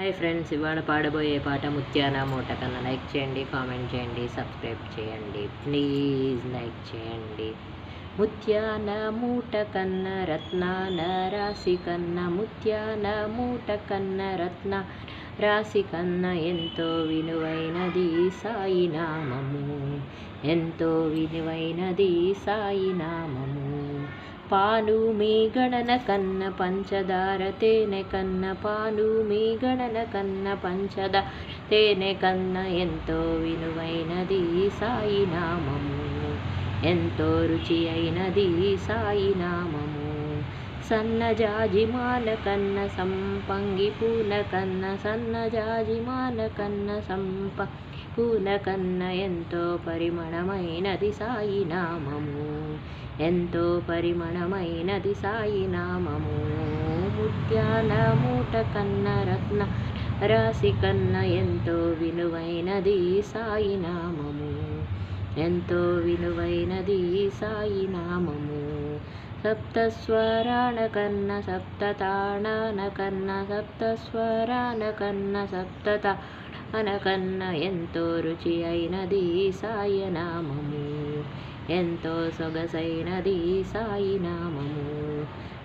Hi friends, ఇవాళ పాడబోయే పాట ముత్యాల మూట కన్నా. లైక్ చేయండి, కామెంట్ చేయండి, సబ్స్క్రైబ్ చేయండి, ప్లీజ్ లైక్ చేయండి. ముత్యాల మూట కన్న రత్నాల రాశి కన్న, ముత్యాల మూట కన్న రత్న రాశి కన్న ఎంతో విలువైనది సాయి నామము, ఎంతో విలువైనది సాయి నామము. పాలు మీ గణన కన్న పంచదార తేనె కన్న, పాలు మీ గణన కన్న పంచదార తేనె కన్న ఎంతో విలువైనది సాయి నామము, ఎంతో రుచి అయినది సాయి నామము. సన్నజాజిమాల కన్న సంపంగి పూల కన్న, సన్నజాజిమాల కన్న సంపంగి పూల కన్న ఎంతో పరిమళమైనది సాయి నామము, ఎంతో పరిమళమైనది సాయి నామము. ముత్యాల మూట కన్న రత్న రాశి కన్న ఎంతో విలువైనది సాయి నామము, ఎంతో విలువైనది సాయి నామము. సప్తస్వరాల కన్న సప్తతాళాల కన్న, సప్తస్వరాల కన్న సప్తతాళాల కన్న ఎంతో రుచి అయినది సాయి నామము, ఎంతో సొగసైనది సాయి నామము.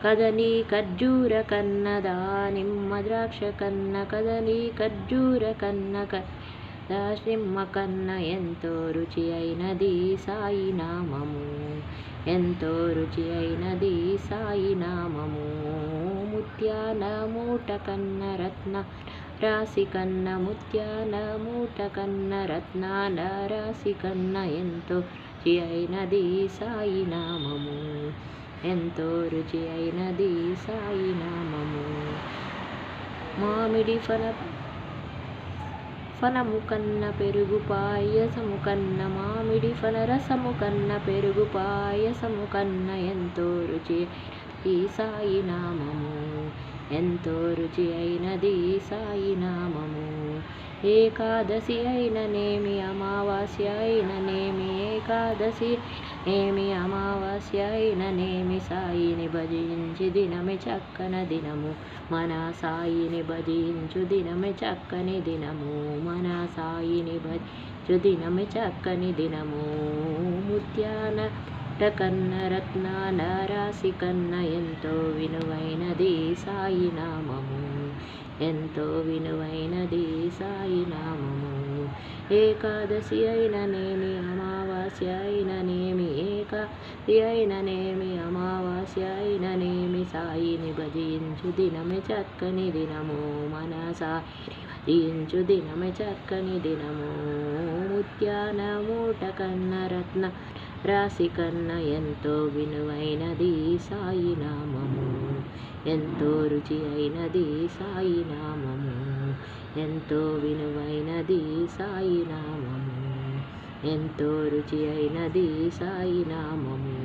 కదలి ఖర్జూర కన్న దానిమ్మ ద్రాక్ష కన్న, కదలి ఖర్జూర కన్న దానిమ్మ కన్న ఎంతో రుచి అయినది సాయి నామము, ఎంతో రుచి అయినది సాయి నామము. ముత్యాల మూట కన్న రత్న రాశి కన్న, ముత్యాల మూట కన్న రత్నాల రాశి కన్న ఎంతో రుచి అయినది సాయి నామము, ఎంతో రుచి అయినది సాయి నామము. మామిడి ఫలము కన్న పెరుగు పాయసము కన్న, మామిడి ఫల రసము కన్న పెరుగు పాయసము కన్న ఎంతో రుచి అయినది సాయి నామము, ఎంతో రుచి అయినది సాయి నామము. ఏకాదశి అయిననేమి అమావాస్య అయిననేమి, ఏకాదశి ఏమి అమావాస్య అయిననేమి సాయిని భజించి దినమే చక్కన దినము, మన సాయిని భజించు దినమే చక్కని దినము, మన సాయిని భజించు దినమే చక్కని దినము. ముత్యాల కన్న రత్నాల రాశి కన్న ఎంతో విలువైనది సాయి నామము, ఎంతో విలువైనది సాయి నామము. ఏకాదశి అయిననేమి అమావాస్య అయిననేమి, ఏకాదశి అయిననేమి అమావాస్య అయిననేమి సాయిని భజించు దినమే చక్కని దినము, మన సాయిని భజించు దినమే చక్కని దినము. ముత్యాల మూట కన్న రత్న రాశి కన్న ఎంతో విలువైనది సాయి నామము, ఎంతో రుచి అయినది సాయి నామము, ఎంతో విలువైనది సాయి నామము, ఎంతో రుచి అయినది సాయి నామము,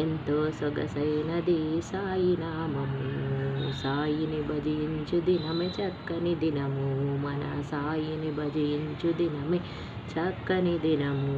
ఎంతో సొగసైనది సాయి నామము. సాయిని భజించు దినమే చక్కని దినము, మన సాయిని భజించు దినమే చక్కని దినము.